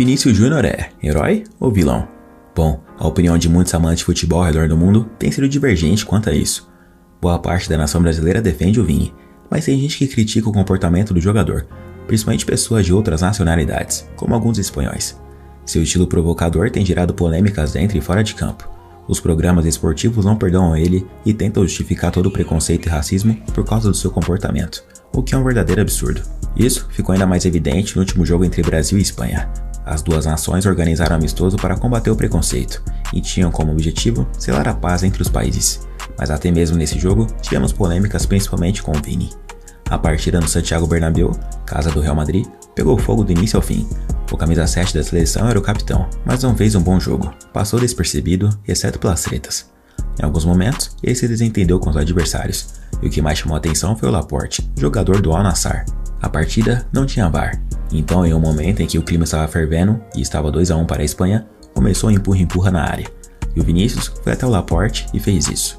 Vinícius Júnior é herói ou vilão? Bom, a opinião de muitos amantes de futebol ao redor do mundo tem sido divergente quanto a isso. Boa parte da nação brasileira defende o Vini, mas tem gente que critica o comportamento do jogador, principalmente pessoas de outras nacionalidades, como alguns espanhóis. Seu estilo provocador tem gerado polêmicas dentro e fora de campo. Os programas esportivos não perdoam ele e tentam justificar todo o preconceito e racismo por causa do seu comportamento, o que é um verdadeiro absurdo. Isso ficou ainda mais evidente no último jogo entre Brasil e Espanha. As duas nações organizaram amistoso para combater o preconceito e tinham como objetivo selar a paz entre os países. Mas até mesmo nesse jogo, tivemos polêmicas principalmente com o Vini. A partida no Santiago Bernabéu, casa do Real Madrid, pegou fogo do início ao fim. O camisa 7 da seleção era o capitão, mas não fez um bom jogo. Passou despercebido, exceto pelas tretas. Em alguns momentos, ele se desentendeu com os adversários, e o que mais chamou a atenção foi o Laporte, jogador do Al Nassr. A partida não tinha VAR, então em um momento em que o clima estava fervendo e estava 2-1 para a Espanha, começou um empurra-empurra na área, e o Vinícius foi até o Laporte e fez isso.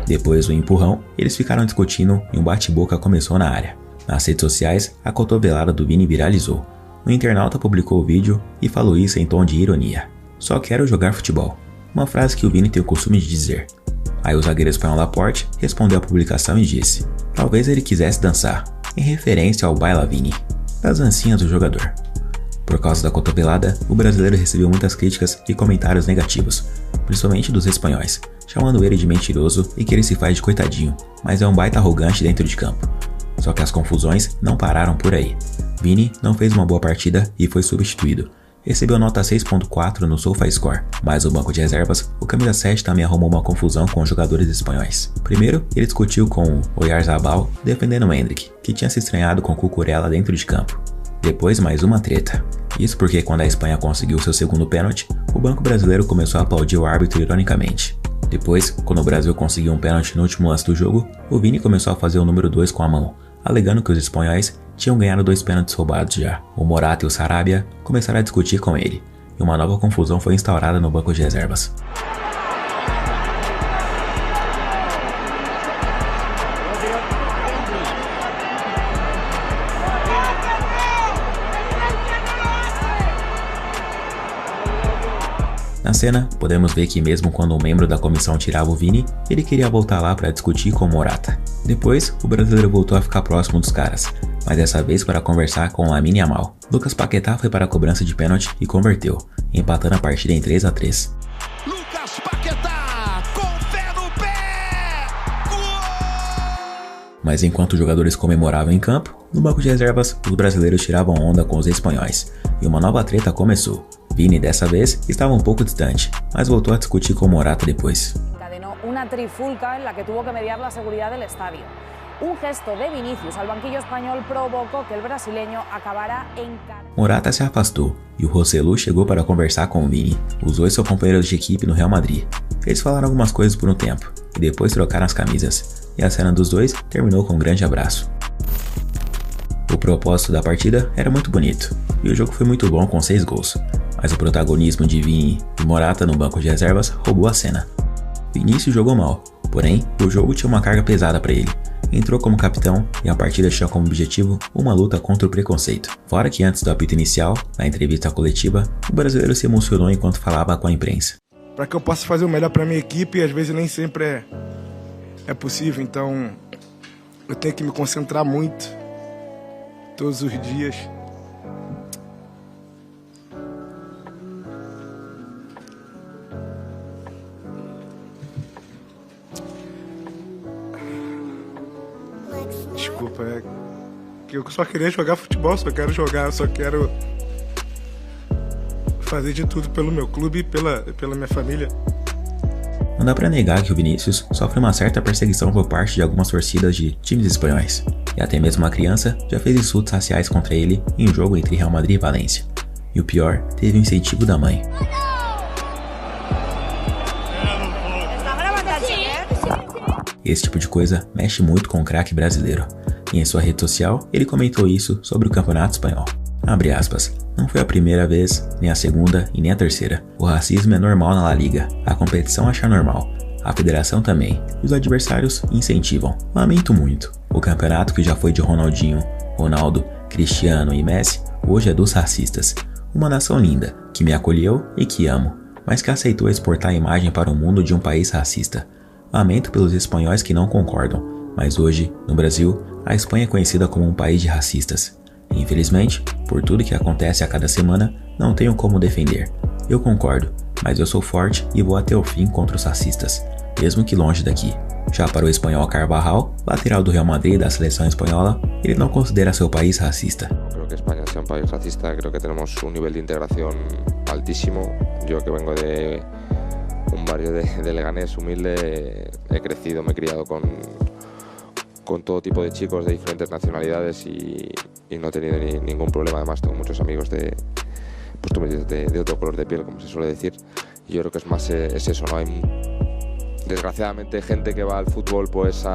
Depois do empurrão, eles ficaram discutindo e um bate-boca começou na área. Nas redes sociais, a cotovelada do Vini viralizou. Um internauta publicou o vídeo e falou isso em tom de ironia. "Só quero jogar futebol", uma frase que o Vini tem o costume de dizer. Aí o zagueiro espanhol Laporte respondeu à publicação e disse: "Talvez ele quisesse dançar", em referência ao Baila Vini, das dancinhas do jogador. Por causa da cotovelada, o brasileiro recebeu muitas críticas e comentários negativos, principalmente dos espanhóis, chamando ele de mentiroso e que ele se faz de coitadinho, mas é um baita arrogante dentro de campo. Só que as confusões não pararam por aí. Vini não fez uma boa partida e foi substituído. Recebeu nota 6.4 no SofaScore, mas o banco de reservas, o camisa 7 também arrumou uma confusão com os jogadores espanhóis. Primeiro, ele discutiu com o Oyarzabal defendendo o Endrick, que tinha se estranhado com Cucurella dentro de campo. Depois mais uma treta. Isso porque quando a Espanha conseguiu seu segundo pênalti, o banco brasileiro começou a aplaudir o árbitro ironicamente. Depois, quando o Brasil conseguiu um pênalti no último lance do jogo, o Vini começou a fazer o número 2 com a mão, alegando que os espanhóis tinham ganhado 2 pênaltis roubados já. O Morata e o Sarabia começaram a discutir com ele, e uma nova confusão foi instaurada no banco de reservas. Na cena, podemos ver que mesmo quando um membro da comissão tirava o Vini, ele queria voltar lá para discutir com o Morata. Depois, o brasileiro voltou a ficar próximo dos caras, mas dessa vez para conversar com Lamine Yamal. Lucas Paquetá foi para a cobrança de pênalti e converteu, empatando a partida em 3-3. Lucas Paquetá, com fé no pé! Gol! Mas enquanto os jogadores comemoravam em campo, no banco de reservas, os brasileiros tiravam onda com os espanhóis, e uma nova treta começou. Vini, dessa vez, estava um pouco distante, mas voltou a discutir com o Morata depois. Encadenó una trifulca en la que tuvo que mediar la seguridad del estadio. Un gesto de Vinícius al banquillo español provocó que el brasileño acabara Morata se afastou e o Rossellu chegou para conversar com o Vini, os dois são companheiros de equipe no Real Madrid. Eles falaram algumas coisas por um tempo, e depois trocaram as camisas, e a cena dos dois terminou com um grande abraço. O propósito da partida era muito bonito, e o jogo foi muito bom com 6 gols. Mas o protagonismo de Vini e Morata no banco de reservas roubou a cena. Vinícius jogou mal, porém o jogo tinha uma carga pesada para ele. Entrou como capitão e a partida tinha como objetivo uma luta contra o preconceito. Fora que antes do apito inicial, na entrevista coletiva, o brasileiro se emocionou enquanto falava com a imprensa. Para que eu possa fazer o melhor para minha equipe, às vezes nem sempre é possível, então eu tenho que me concentrar muito todos os dias. Desculpa, é que eu só queria jogar futebol, só quero fazer de tudo pelo meu clube e pela minha família. Não dá pra negar que o Vinícius sofre uma certa perseguição por parte de algumas torcidas de times espanhóis, e até mesmo uma criança já fez insultos raciais contra ele em um jogo entre Real Madrid e Valência. E o pior, teve o incentivo da mãe. Esse tipo de coisa mexe muito com o craque brasileiro, e em sua rede social ele comentou isso sobre o campeonato espanhol. Abre aspas, não foi a primeira vez, nem a segunda e nem a terceira. O racismo é normal na La Liga, a competição acha normal, a federação também, e os adversários incentivam. Lamento muito. O campeonato que já foi de Ronaldinho, Ronaldo, Cristiano e Messi hoje é dos racistas. Uma nação linda, que me acolheu e que amo, mas que aceitou exportar a imagem para o mundo de um país racista. Lamento pelos espanhóis que não concordam, mas hoje, no Brasil, a Espanha é conhecida como um país de racistas. Infelizmente, por tudo que acontece a cada semana, não tenho como defender. Eu concordo, mas eu sou forte e vou até o fim contra os racistas, mesmo que longe daqui. Já para o espanhol Carvajal, lateral do Real Madrid da seleção espanhola, ele não considera seu país racista. Creo que España sea un país racista, creo que tenemos un nivel de integración altísimo. Yo que vengo de un barrio de Leganés humilde, he crecido, me he criado con todo tipo de chicos de diferentes nacionalidades y no he tenido ningún problema. Además tengo muchos amigos de otro color de piel, como se suele decir. Y yo creo que es más es eso, ¿no? Hay desgraciadamente gente que va al fútbol pues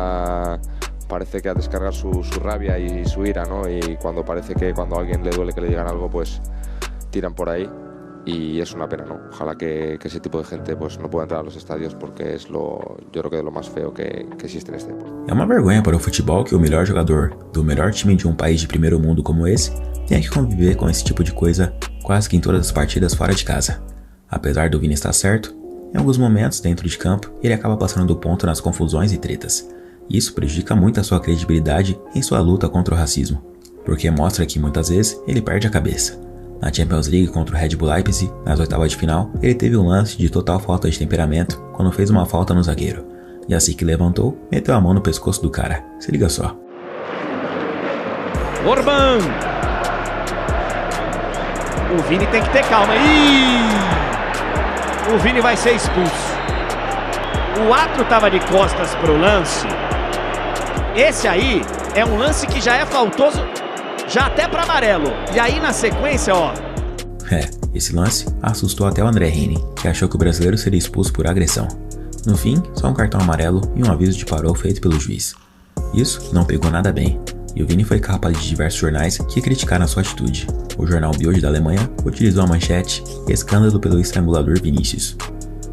parece que a descargar su rabia y su ira, ¿no? Y parece que cuando a alguien le duele que le digan algo, pues tiran por ahí. Y es una pena, ¿no? Ojalá que ese tipo de gente pues no pueda entrar a los estadios porque es yo creo que de lo más feo que existe neste deporte. É uma vergonha para o futebol que o melhor jogador do melhor time de um país de primeiro mundo como esse tenha que conviver com esse tipo de coisa quase que em todas as partidas fora de casa. Apesar do Vini estar certo, em alguns momentos dentro de campo ele acaba passando do ponto nas confusões e tretas. Isso prejudica muito a sua credibilidade em sua luta contra o racismo, porque mostra que muitas vezes ele perde a cabeça. Na Champions League contra o Red Bull Leipzig, nas oitavas de final, ele teve um lance de total falta de temperamento quando fez uma falta no zagueiro. E assim que levantou, meteu a mão no pescoço do cara. Se liga só. Orban! O Vini tem que ter calma. O Vini vai ser expulso. O Atro estava de costas pro lance. Esse aí é um lance que já é faltoso, já até para amarelo. E aí na sequência, ó. Esse lance assustou até o André Henning, que achou que o brasileiro seria expulso por agressão. No fim, só um cartão amarelo e um aviso de parou feito pelo juiz. Isso não pegou nada bem, e o Vini foi capa de diversos jornais que criticaram a sua atitude. O jornal Bild da Alemanha utilizou a manchete "Escândalo pelo estrangulador Vinícius".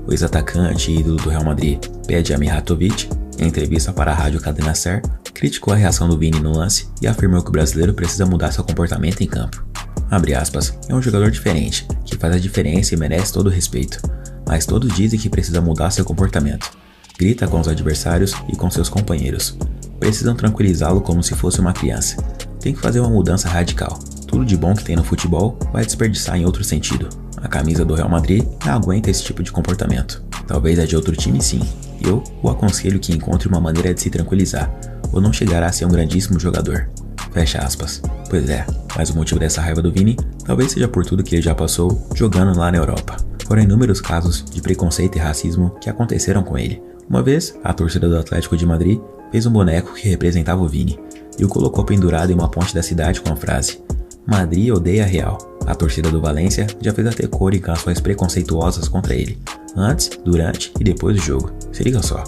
O ex-atacante e ídolo do Real Madrid, Pedja Mihatovic, em entrevista para a rádio Cadena Ser, criticou a reação do Vini no lance e afirmou que o brasileiro precisa mudar seu comportamento em campo. Abre aspas, é um jogador diferente, que faz a diferença e merece todo o respeito, mas todos dizem que precisa mudar seu comportamento. Grita com os adversários e com seus companheiros. Precisam tranquilizá-lo como se fosse uma criança. Tem que fazer uma mudança radical. Tudo de bom que tem no futebol vai desperdiçar em outro sentido. A camisa do Real Madrid não aguenta esse tipo de comportamento. Talvez a de outro time sim. Eu o aconselho que encontre uma maneira de se tranquilizar, ou não chegará a ser um grandíssimo jogador. Fecha aspas. Pois é, mas o motivo dessa raiva do Vini talvez seja por tudo que ele já passou jogando lá na Europa. Foram inúmeros casos de preconceito e racismo que aconteceram com ele. Uma vez, a torcida do Atlético de Madrid fez um boneco que representava o Vini e o colocou pendurado em uma ponte da cidade com a frase "Madrid odeia Real". A torcida do Valência já fez até cor em canções preconceituosas contra ele, antes, durante e depois do jogo. Se liga só.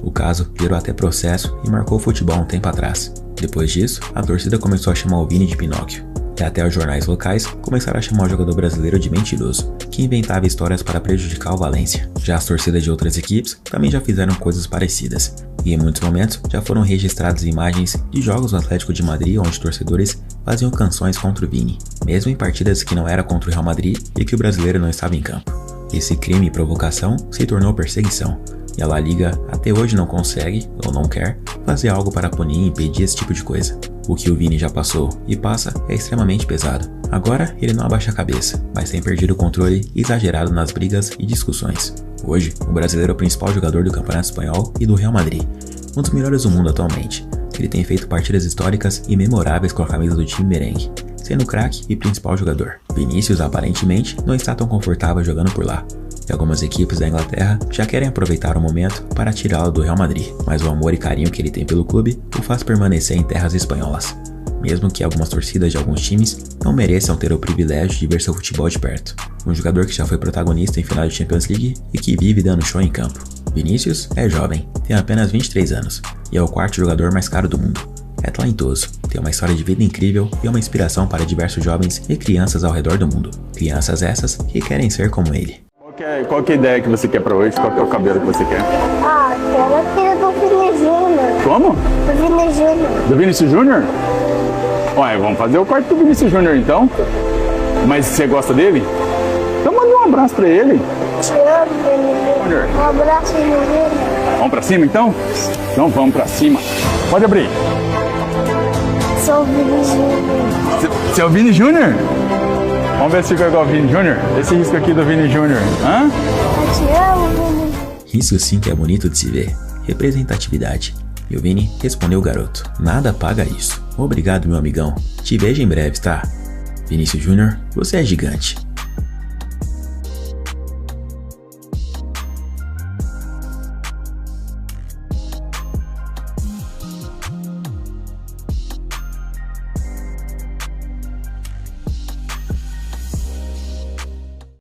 O caso gerou até processo e marcou o futebol um tempo atrás. Depois disso, a torcida começou a chamar o Vini de Pinóquio. E até os jornais locais começaram a chamar o jogador brasileiro de mentiroso, que inventava histórias para prejudicar o Valência. Já as torcidas de outras equipes também já fizeram coisas parecidas, e em muitos momentos já foram registradas imagens de jogos do Atlético de Madrid onde torcedores faziam canções contra o Vini, mesmo em partidas que não era contra o Real Madrid e que o brasileiro não estava em campo. Esse crime e provocação se tornou perseguição, e a La Liga até hoje não consegue, ou não quer, fazer algo para punir e impedir esse tipo de coisa. O que o Vini já passou e passa é extremamente pesado. Agora ele não abaixa a cabeça, mas tem perdido o controle e exagerado nas brigas e discussões. Hoje, o brasileiro é o principal jogador do Campeonato Espanhol e do Real Madrid, um dos melhores do mundo atualmente. Ele tem feito partidas históricas e memoráveis com a camisa do time merengue, sendo craque e principal jogador. Vinícius aparentemente não está tão confortável jogando por lá, e algumas equipes da Inglaterra já querem aproveitar o momento para tirá-lo do Real Madrid, mas o amor e carinho que ele tem pelo clube o faz permanecer em terras espanholas, mesmo que algumas torcidas de alguns times não mereçam ter o privilégio de ver seu futebol de perto. Um jogador que já foi protagonista em final de Champions League e que vive dando show em campo. Vinícius é jovem, tem apenas 23 anos e é o quarto jogador mais caro do mundo. É talentoso, tem uma história de vida incrível e é uma inspiração para diversos jovens e crianças ao redor do mundo. Crianças essas que querem ser como ele. Qual que é a ideia que você quer pra hoje? Qual que é o cabelo que você quer? Quero aquele do Vini Júnior. Como? Do Vini Júnior. Do Vinícius Júnior? Ué, vamos fazer o corte do Vinícius Júnior então. Mas você gosta dele? Então manda um abraço pra ele. Te amo, Vini Júnior. Um abraço, Vini Júnior. Vamos pra cima então? Então vamos pra cima. Pode abrir. Sou o Vini Júnior. Você é o Vini Júnior? Vamos ver se ficou igual o Vini Júnior. Esse risco aqui do Vini Júnior. Hã? Eu te amo, Vini. Isso sim que é bonito de se ver. Representatividade. E o Vini respondeu o garoto. Nada paga isso. Obrigado, meu amigão. Te vejo em breve, tá? Vinícius Júnior, você é gigante.